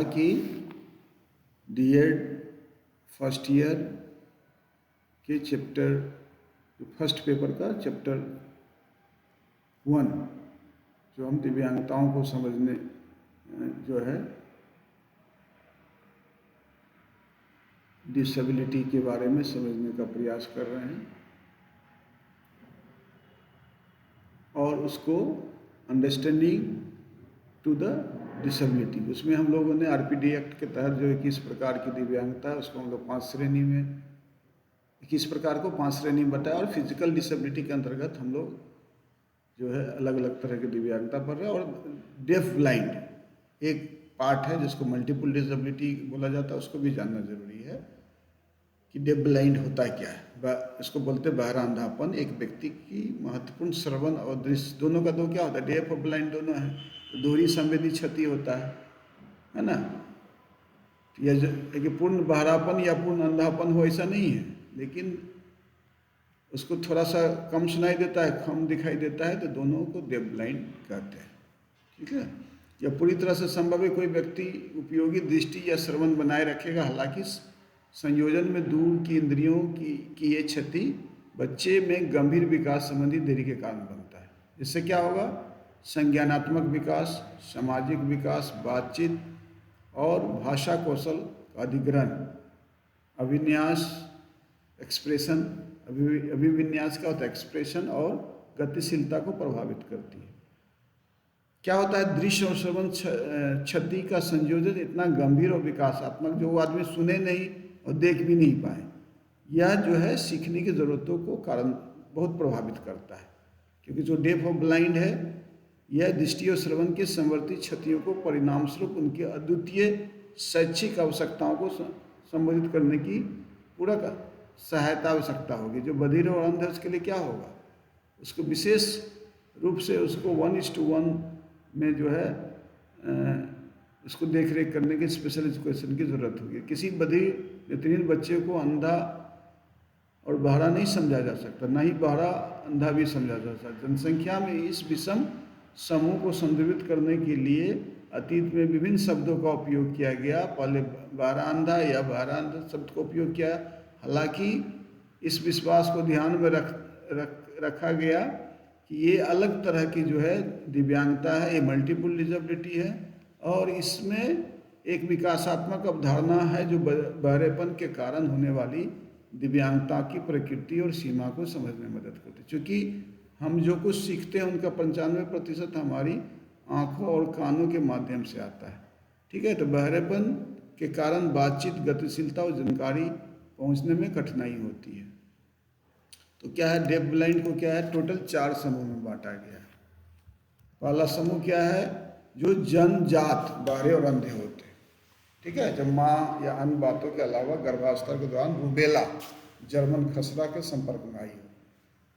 कि DEd first year के chapter first paper का चैप्टर 1 जो हम दिव्यांगताओं को समझने जो है डिसेबिलिटी के बारे में समझने का प्रयास कर रहे हैं और उसको अंडरस्टैंडिंग टू द डिसेबिलिटी, उसमें हम लोगों ने आरपीडी एक्ट के तहत जो 21 प्रकार की दिव्यांगता है उसको हम लोग 5 श्रेणी में 21 प्रकार को 5 श्रेणी में बताया और फिजिकल डिसेबिलिटी के अंतर्गत हम लोग जो है अलग अलग तरह की दिव्यांगता पढ़ रहे हैं। और डेफ ब्लाइंड एक पार्ट है जिसको मल्टीपल डिसेबिलिटी बोला जाता है, उसको भी जानना जरूरी है कि डेफ ब्लाइंड होता क्या है। इसको बोलते हैं बहरा अंधापन। एक व्यक्ति की महत्वपूर्ण श्रवण और दृश्य दोनों का दो क्या होता है, डेफ और ब्लाइंड दोनों है, तो दोहरी संवेदी क्षति होता है ना। यह पूर्ण बहरापन या पूर्ण अंधापन हो ऐसा नहीं है, लेकिन उसको थोड़ा सा कम सुनाई देता है, कम दिखाई देता है, तो दोनों को डेफ ब्लाइंड कहते हैं। ठीक है। या पूरी तरह से संभव है कोई व्यक्ति उपयोगी दृष्टि या श्रवण बनाए रखेगा, हालांकि संयोजन में दूर की इंद्रियों की ये क्षति बच्चे में गंभीर विकास संबंधी देरी के कारण बनता है। इससे क्या होगा, संज्ञानात्मक विकास, सामाजिक विकास, बातचीत और भाषा कौशल का अधिग्रहण, अभिन्यास एक्सप्रेशन, अभिविन्यास का होता है एक्सप्रेशन, और गतिशीलता को प्रभावित करती है। क्या होता है, दृश्य और श्रवण क्षति का संयोजन इतना गंभीर और विकासात्मक जो वो आदमी सुने नहीं और देख भी नहीं पाए, यह जो है सीखने की ज़रूरतों को कारण बहुत प्रभावित करता है। क्योंकि जो डेफ और ब्लाइंड है यह दृष्टि और श्रवण के संवर्ती क्षतियों को परिणाम स्वरूप उनकी अद्वितीय शैक्षिक आवश्यकताओं को संबोधित करने की पूरा सहायता आवश्यकता होगी। जो बधिर और अंध है उसके लिए क्या होगा, उसको विशेष रूप से उसको 1:1 में जो है उसको देख रेख करने की स्पेशल एजुकेशन की ज़रूरत होगी। किसी बधिर नेत्रहीन बच्चे को अंधा और बहरा नहीं समझा जा सकता, ना ही बहरा अंधा भी समझा जा सकता। जनसंख्या में इस विषम समूह को संदर्भित करने के लिए अतीत में विभिन्न शब्दों का उपयोग किया गया। पहले बहरा अंधा या बहरा अंधा शब्द का उपयोग किया, हालांकि इस विश्वास को ध्यान में रखा गया कि ये अलग तरह की जो है दिव्यांगता है, ये मल्टीपल डिसेबिलिटी है और इसमें एक विकासात्मक अवधारणा है जो बहरेपन के कारण होने वाली दिव्यांगता की प्रकृति और सीमा को समझने में मदद करती है। क्योंकि हम जो कुछ सीखते हैं उनका 95% हमारी आँखों और कानों के माध्यम से आता है। ठीक है। तो बहरेपन के कारण बातचीत, गतिशीलता और जानकारी पहुँचने में कठिनाई होती है। तो क्या है, डेफ ब्लाइंड को क्या है, टोटल 4 समूह में बांटा गया है। पहला समूह क्या है, जो जन्मजात बहरे और अंधे होते हैं। ठीक है। जब माँ या अन्य बातों के अलावा गर्भावस्था के दौरान रूबेला जर्मन खसरा के संपर्क में आई हो।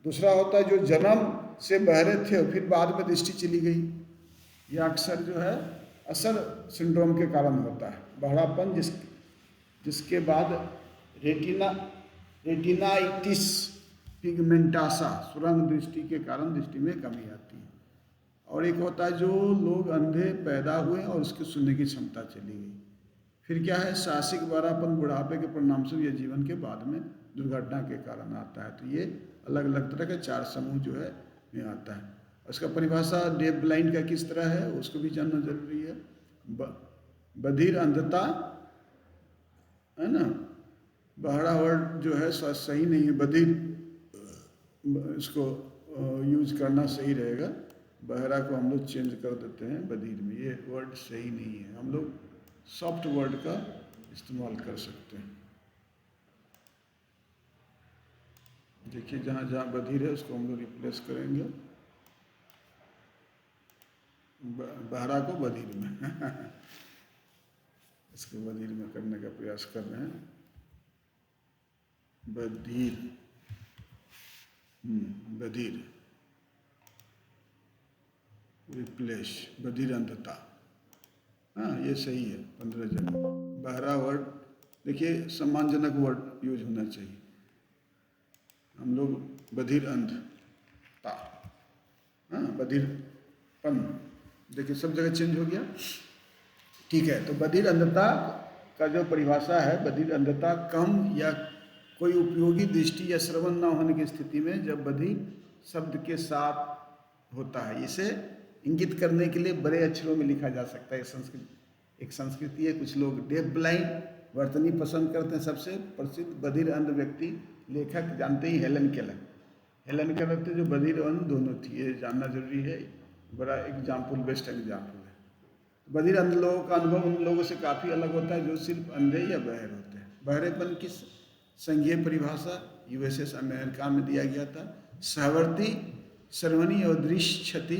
दूसरा होता है जो जन्म से बहरे थे और फिर बाद में दृष्टि चली गई। यह अक्सर जो है असर सिंड्रोम के कारण होता है, बहरापन जिसके बाद रेटिनाइटिस पिगमेंटासा, सुरंग दृष्टि के कारण दृष्टि में कमी आती है। और एक होता है जो लोग अंधे पैदा हुए और उसके सुनने की क्षमता चली गई। फिर क्या है, साहसिक बहरापन बुढ़ापे के परिणाम से या जीवन के बाद में दुर्घटना के कारण आता है। तो ये अलग अलग तरह के 4 समूह जो है में आता है। उसका परिभाषा डेफ ब्लाइंड का किस तरह है उसको भी जानना जरूरी है। बधिर अंधता है ना, बहरा वर्ड जो है सही नहीं है, बधिर इसको यूज करना सही रहेगा। बहरा को हम लोग चेंज कर देते हैं बधिर में, ये वर्ड सही नहीं है। हम लोग सॉफ्ट वर्ड का इस्तेमाल कर सकते हैं। देखिए जहाँ जहाँ बधिर है उसको हम लोग रिप्लेस करेंगे बहरा को बधिर में इसको बधिर में करने का प्रयास कर रहे हैं। बधिर, बधिर रिप्लेस, बधिर अंधता, हाँ ये सही है। 15 जगह बहरा वर्ड देखिए सम्मानजनक वर्ड यूज होना चाहिए। हम लोग बधिर अंधता, हाँ बधिरपन, देखिए सब जगह चेंज हो गया। ठीक है, तो बधिर अंधता का जो परिभाषा है, बधिर अंधता कम या कोई उपयोगी दृष्टि या श्रवण न होने की स्थिति में जब बधिर शब्द के साथ होता है। इसे इंगित करने के लिए बड़े अक्षरों में लिखा जा सकता है। एक संस्कृति है, कुछ लोग डेफ ब्लाइंड वर्तनी पसंद करते हैं। सबसे प्रसिद्ध बधिर अंध व्यक्ति लेखक जानते ही हेलन केलर। हेलन केलर थे जो बधिर और अंध दोनों थी, ये जानना जरूरी है। बड़ा एग्जाम्पल, बेस्ट एग्जाम्पल है। बधिर अंध लोगों का अनुभव उन लोगों से काफ़ी अलग होता है जो सिर्फ अंधे या बहर होते हैं। बहरेपन की संघीय परिभाषा यूएसएस अमेरिका में दिया गया था। सहवर्ती श्रवणी और दृश्य क्षति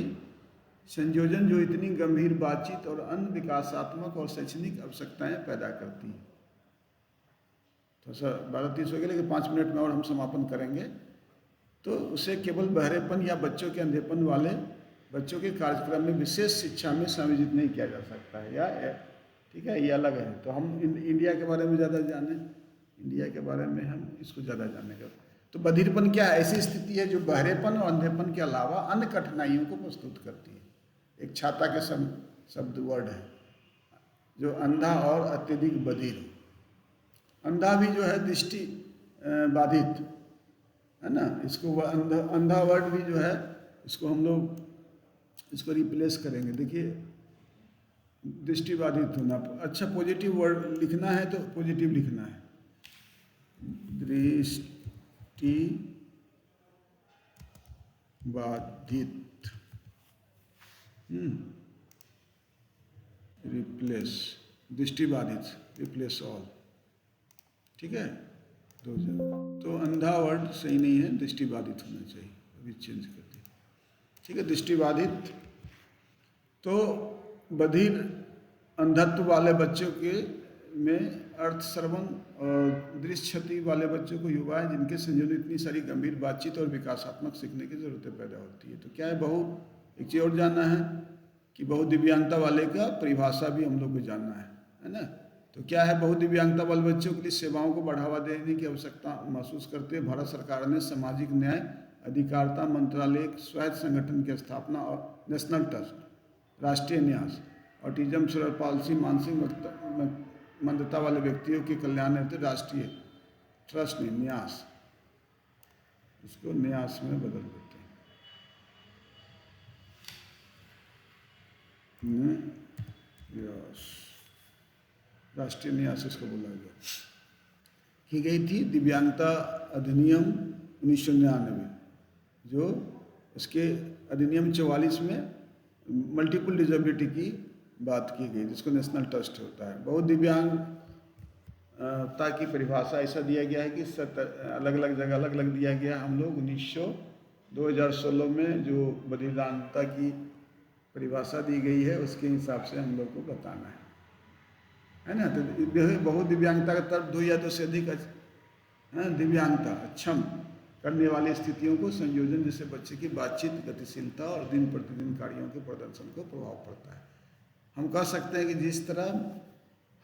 संयोजन जो इतनी गंभीर बातचीत और अन्य विकासात्मक और शैक्षणिक आवश्यकताएं पैदा करती हैं। तो सर 12:30 हो गया, लेकिन 5 मिनट में और हम समापन करेंगे। तो उसे केवल बहरेपन या बच्चों के अंधेपन वाले बच्चों के कार्यक्रम में विशेष शिक्षा में समायोजित नहीं किया जा सकता है, या ठीक है, ये अलग है। तो हम इंडिया के बारे में ज़्यादा जाने, इंडिया के बारे में हम इसको ज़्यादा जानेंगे। तो बधिरपन क्या है? ऐसी स्थिति है जो बहरेपन और अंधेपन के अलावा अन्य कठिनाइयों को प्रस्तुत करती है। एक छाता के शब्द वर्ड है जो अंधा और अत्यधिक बधिर हो। अंधा भी जो है दृष्टि बाधित है ना, इसको अंधा वर्ड भी जो है, इसको हम लोग इसको रिप्लेस करेंगे। देखिए, दृष्टिबाधित होना, अच्छा पॉजिटिव वर्ड लिखना है तो पॉजिटिव लिखना है, दृष्टि बाधित, रिप्लेस दृष्टिबाधित, रिप्लेस ऑल, ठीक है, 2 जगह। तो अंधा वर्ड सही नहीं है, दृष्टिबाधित होना चाहिए, अभी चेंज कर दिया, ठीक है, दृष्टिबाधित। तो बधिर अंधत्व वाले बच्चों के में अर्थ श्रवण और दृश्य क्षति वाले बच्चों को युवा है जिनके संयोजन इतनी सारी गंभीर बातचीत और विकासात्मक सीखने की जरूरतें पैदा होती है। तो क्या है, एक चीज़ और जानना है कि बहुदिव्यांगता वाले का परिभाषा भी हम लोग को जानना है ना। तो क्या है, बहुदिव्यांगता वाले बच्चों के लिए सेवाओं को बढ़ावा देने की आवश्यकता महसूस करते हुए भारत सरकार ने सामाजिक न्याय अधिकारिता मंत्रालय स्वायत्त संगठन की स्थापना और नेशनल ट्रस्ट, राष्ट्रीय न्यास, ऑटिज्म सेरेब्रल पाल्सी, मानसिक मंदता वाले व्यक्तियों के कल्याण हेतु राष्ट्रीय ट्रस्ट ने न्यास, इसको न्यास में बदल देते हैं, न्यास, राष्ट्रीय न्यास इसको बोला गया, की गई थी दिव्यांगता अधिनियम 1999, जो उसके अधिनियम 44 में मल्टीपल डिजेबिलिटी की बात की गई, जिसको नेशनल ट्रस्ट होता है। बहुत दिव्यांगता की परिभाषा ऐसा दिया गया है कि अलग अलग जगह अलग अलग दिया गया। हम लोग 2016 में जो बधिरता की परिभाषा दी गई है उसके हिसाब से हम लोग को बताना है ना। तो बहुत दिव्यांगता का तर्क 2 या 2 से अधिक दिव्यांगता अक्षम करने वाली स्थितियों को संयोजन, जिससे बच्चे की बातचीत, गतिशीलता और दिन प्रतिदिन कार्यों के प्रदर्शन को प्रभाव पड़ता है। हम कह सकते हैं कि जिस तरह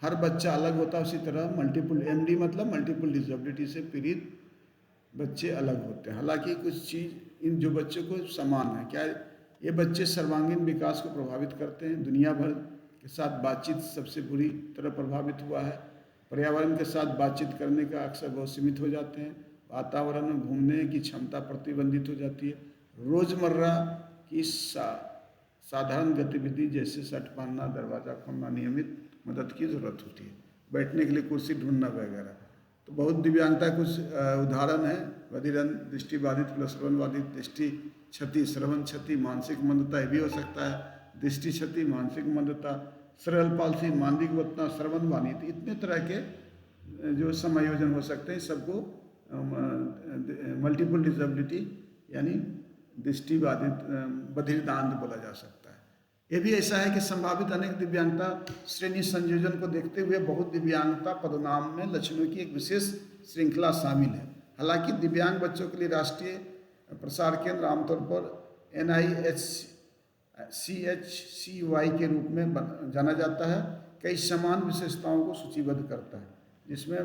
हर बच्चा अलग होता है उसी तरह मल्टीपल एमडी मतलब मल्टीपल डिसेबिलिटी से पीड़ित बच्चे अलग होते हैं। हालांकि कुछ चीज़ इन जो बच्चों को समान है, क्या ये बच्चे सर्वांगीण विकास को प्रभावित करते हैं। दुनिया भर के साथ बातचीत सबसे बुरी तरह प्रभावित हुआ है। पर्यावरण के साथ बातचीत करने का अक्सर बहुत सीमित हो जाते हैं। वातावरण में घूमने की क्षमता प्रतिबंधित हो जाती है। रोज़मर्रा की साधारण गतिविधि जैसे शर्ट पहनना, दरवाज़ा खोलना, नियमित मदद की ज़रूरत होती है, बैठने के लिए कुर्सी ढूंढना वगैरह। तो बहुत दिव्यांगता कुछ उदाहरण है। बधिर, दृष्टिबाधित प्लस श्रवणबाधित, दृष्टि क्षति, श्रवण क्षति, मानसिक मंदता, ये भी हो सकता है। दृष्टि क्षति, मानसिक मंदता, सेरेब्रल पाल्सी, मानसिक मंदता, श्रवण बाधित, इतने तरह के जो समायोजन हो सकते हैं। सबको मल्टीपल डिसेबिलिटी यानी दृष्टिबाधित बधिरदांत बोला जा सकता है। ये भी ऐसा है कि संभावित अनेक दिव्यांगता श्रेणी संयोजन को देखते हुए बहुत दिव्यांगता पदनाम में लक्षणों की एक विशेष श्रृंखला शामिल है। हालांकि दिव्यांग बच्चों के लिए राष्ट्रीय प्रसार केंद्र आमतौर पर NIHCHCY के रूप में जाना जाता है, कई समान विशेषताओं को सूचीबद्ध करता है, जिसमें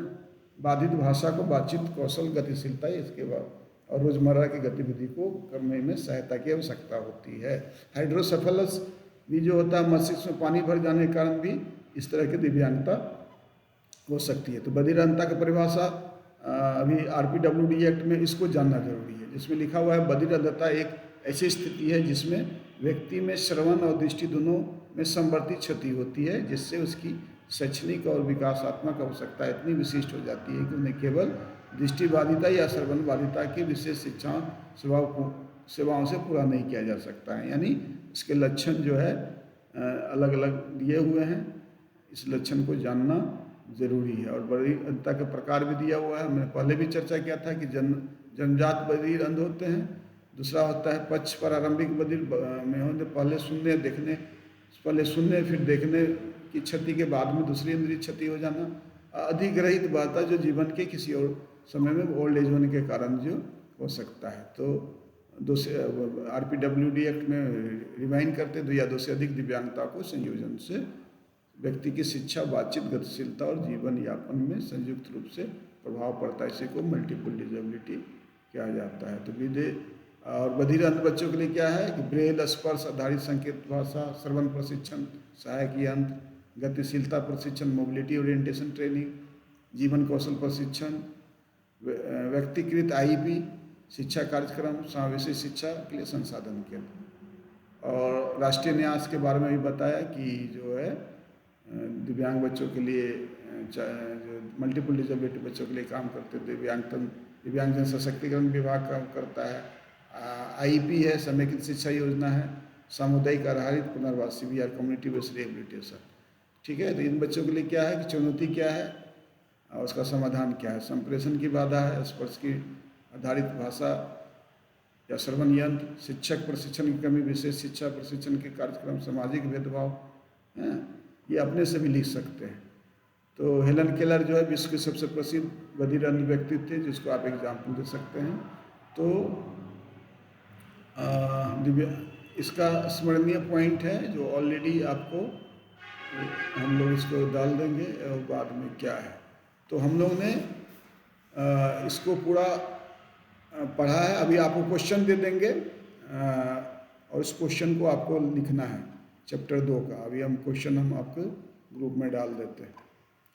बाधित भाषा को बातचीत कौशल, गतिशीलता, इसके बाद और रोज़मर्रा की गतिविधि को करने में सहायता की आवश्यकता होती है। हाइड्रोसेफेलस भी जो होता है, मस्तिष्क में पानी भर जाने के कारण भी इस तरह की दिव्यांगता हो सकती है। तो बधिर अंधता की परिभाषा अभी RPWD एक्ट में इसको जानना जरूरी है, जिसमें लिखा हुआ है बधिर अंधता एक ऐसी स्थिति है जिसमें व्यक्ति में श्रवण और दृष्टि दोनों में समवर्ती क्षति होती है, जिससे उसकी शैक्षणिक और विकासात्मक आवश्यकता इतनी विशिष्ट हो जाती है कि उन्हें केवल दृष्टिबाधिता या श्रवण बाधिता की विशेष शिक्षाओं सेवाओं से पूरा नहीं किया जा सकता है। यानी इसके लक्षण जो है अलग अलग दिए हुए हैं, इस लक्षण को जानना जरूरी है। और बधिर अंधता के प्रकार भी दिया हुआ है, मैंने पहले भी चर्चा किया था कि जन्मजात बधिर अंध होते हैं, दूसरा होता है पक्ष प्रारंभिक बधिर में होते पहले सुनने फिर देखने की क्षति के बाद में दूसरी इंद्रिय क्षति हो जाना, अधिग्रहित बाधा जो जीवन के किसी और समय में ओल्ड एज होने के कारण जो हो सकता है। तो RPWD एक्ट में रिमाइंड करते 2 या 2 से अधिक दिव्यांगता को संयोजन से व्यक्ति की शिक्षा, बातचीत, गतिशीलता और जीवन यापन में संयुक्त रूप से प्रभाव पड़ता है। इसी को मल्टीपल डिजेबिलिटी कहा जाता है। तो विधे और बधिर अंध बच्चों के लिए क्या है कि ब्रेल, स्पर्श आधारित संकेत भाषा, श्रवण प्रशिक्षण, सहायक यंत्र, गतिशीलता प्रशिक्षण, मोबिलिटी ओरिएंटेशन ट्रेनिंग, जीवन कौशल प्रशिक्षण, व्यक्तिकृत IEP शिक्षा कार्यक्रम, समावेशी शिक्षा के लिए संसाधन केंद्र। और राष्ट्रीय न्यास के बारे में भी बताया कि जो है दिव्यांग बच्चों के लिए, जो मल्टीपल डिजेबिलिटी बच्चों के लिए काम करते दिव्यांगजन सशक्तिकरण विभाग काम करता है, IEP है, समेकित शिक्षा योजना है, सामुदायिक आधारित पुनर्वास CBR कम्युनिटी बेस्ड रिहेबिलिटेशन। ठीक है, तो इन बच्चों के लिए क्या है कि चुनौती क्या है और उसका समाधान क्या है। संप्रेषण की बाधा है, स्पर्श की आधारित भाषा या श्रवण यंत्र, शिक्षक प्रशिक्षण की कमी, विशेष शिक्षा प्रशिक्षण के कार्यक्रम, सामाजिक भेदभाव हैं, ये अपने से भी लिख सकते हैं। तो हेलन केलर जो है विश्व के सबसे प्रसिद्ध बधिर अंध व्यक्ति थे, जिसको आप एग्जाम्पल दे सकते हैं। तो इसका स्मरणीय पॉइंट है जो ऑलरेडी आपको हम लोग इसको डाल देंगे और बाद में क्या है। तो हम लोग ने इसको पूरा पढ़ा है। अभी आपको क्वेश्चन दे देंगे और इस क्वेश्चन को आपको लिखना है चैप्टर 2 का। अभी हम आपको ग्रुप में डाल देते हैं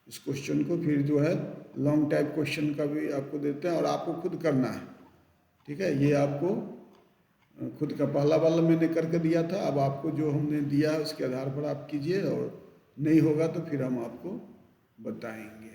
इस क्वेश्चन को, फिर जो है लॉन्ग टाइप क्वेश्चन का भी आपको देते हैं और आपको खुद करना है। ठीक है, ये आपको खुद का पहला वाला मैंने करके दिया था, अब आपको जो हमने दिया है उसके आधार पर आप कीजिए, और नहीं होगा तो फिर हम आपको बताएंगे।